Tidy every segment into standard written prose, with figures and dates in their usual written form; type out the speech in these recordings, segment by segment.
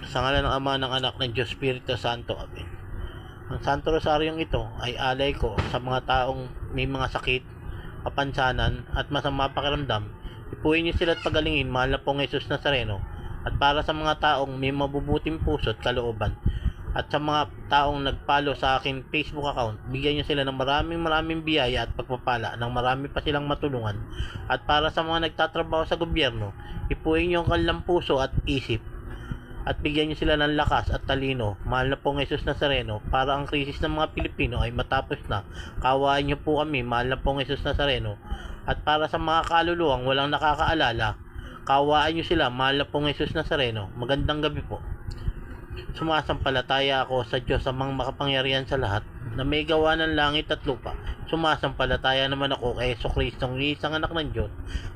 Sa ngalan ng Ama, ng Anak, ng Diyos Espiritu Santo. Amen. Ang Santo Rosaryong ito ay alay ko sa mga taong may mga sakit, kapansanan at masama pakiramdam. Ipuin niyo sila at pagalingin, mahal na pong Jesus Nazareno. At para sa mga taong may mabubuting puso at kalooban, at sa mga taong nagpalo sa akin Facebook account, bigyan niyo sila ng maraming biyaya at pagpapala nang marami pa silang matulungan. At para sa mga nagtatrabaho sa gobyerno, ipuin niyo ang kanilang puso at isip at bigyan niyo sila ng lakas at talino, mahal na pong Jesus Nazareno, para ang krisis ng mga Pilipino ay matapos na. Kaawaan niyo po kami, mahal na pong Jesus Nazareno. At para sa mga kaluluwang walang nakakaalala, kaawaan niyo sila, mahal na pong Jesus Nazareno. Magandang gabi po. Sumasampalataya ako sa Diyos amang makapangyarihan sa lahat, na may gawa ng langit at lupa. Sumasampalataya naman ako kay Jesucristong isang anak ng Diyos,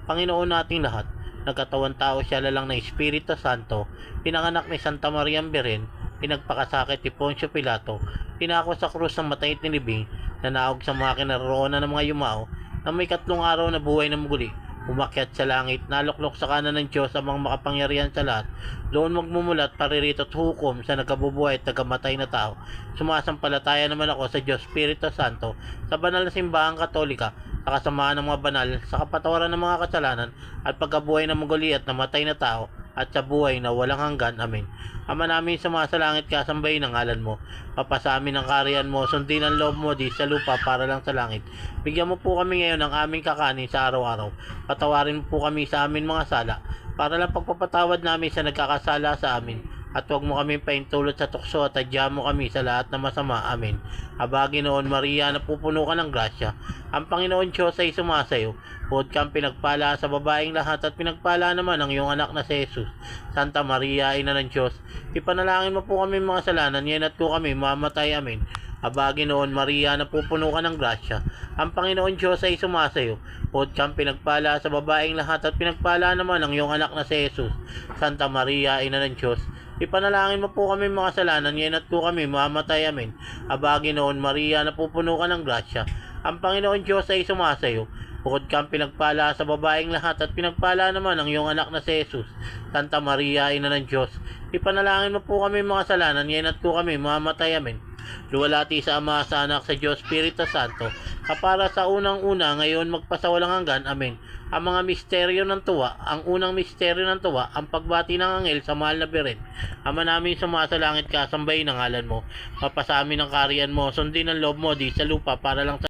Panginoon nating lahat. Nagkatawan tao siya lalang ng Espiritu Santo, pinanganak ni Santa Maria Beren, pinagpakasakit ni Poncio Pilato, pinako sa krus ng matay at nilibing, nanaog sa mga kinaroroonan ng mga yumao, na may 3 araw na buhay na muli, umakyat sa langit, naluklok sa kanan ng Diyos amang makapangyarihan sa lahat, doon magmumulat, paririto at hukom sa nagkabubuhay at nagkamatay na tao. Sumasampalataya naman ako sa Diyos Espiritu Santo, sa banal na simbahang Katolika, sa kasamaan ng mga banal, sa kapatawaran ng mga kasalanan, at pagkabuhay ng muli at namatay na tao, at sa buhay na walang hanggan. Amen. Ama namin sumasalangit ka, sambahin ang ngalan mo. Papasa amin ang kaharian mo, sundin ang loob mo di sa lupa para lang sa langit. Bigyan mo po kami ngayon ng aming kakanin sa araw-araw. Patawarin mo po kami sa amin mga sala, para lang pagpapatawad namin sa nagkakasala sa amin. At huwag mo kami paintulot sa tukso, at tadya mo kami sa lahat na masama. Amen. Aba, Ginoon Maria, napupuno ka ng grasya, ang Panginoon Diyos ay sumasayo. Huwag kang pinagpala sa babaeng lahat, at pinagpala naman ang iyong anak na si Jesus. Santa Maria, Ina ng Diyos, ipanalangin mo po kami mga kasalanan, ngayon at kung kami mamatay. Amen. Aba, Ginoon Maria, napupuno ka ng grasya, ang Panginoon Diyos ay sumasayo. Huwag kang pinagpala sa babaeng lahat, at pinagpala naman ang iyong anak na si Jesus. Santa Maria, Ina ng Diyos, ipanalangin mo po kami mga kasalanan, ngayon at kung kami mamatay. Amen. Aba, Ginoon Maria, napupuno ka ng grasya, ang Panginoon Diyos ay sumasayo. Bukod kang pinagpala sa babaeng lahat, at pinagpala naman ang iyong anak na si Jesus. Santa Maria, Ina ng Diyos, ipanalangin mo po kami mga kasalanan, ngayon at kung kami mamatay. Amen. Luwalhati sa Ama, sa Anak, sa Diyos Espiritu Santo, kapara sa unang-una, ngayon magpasawalang hanggan. Amen. Ang mga misteryo ng tuwa. Ang unang misteryo ng tuwa, ang pagbati ng anghel sa mahal na Beren. Ama namin sumasalangit ka, sambahin ang ngalan mo. Papasamin ang kaharian mo, sundin ang loob mo di sa lupa para lang sa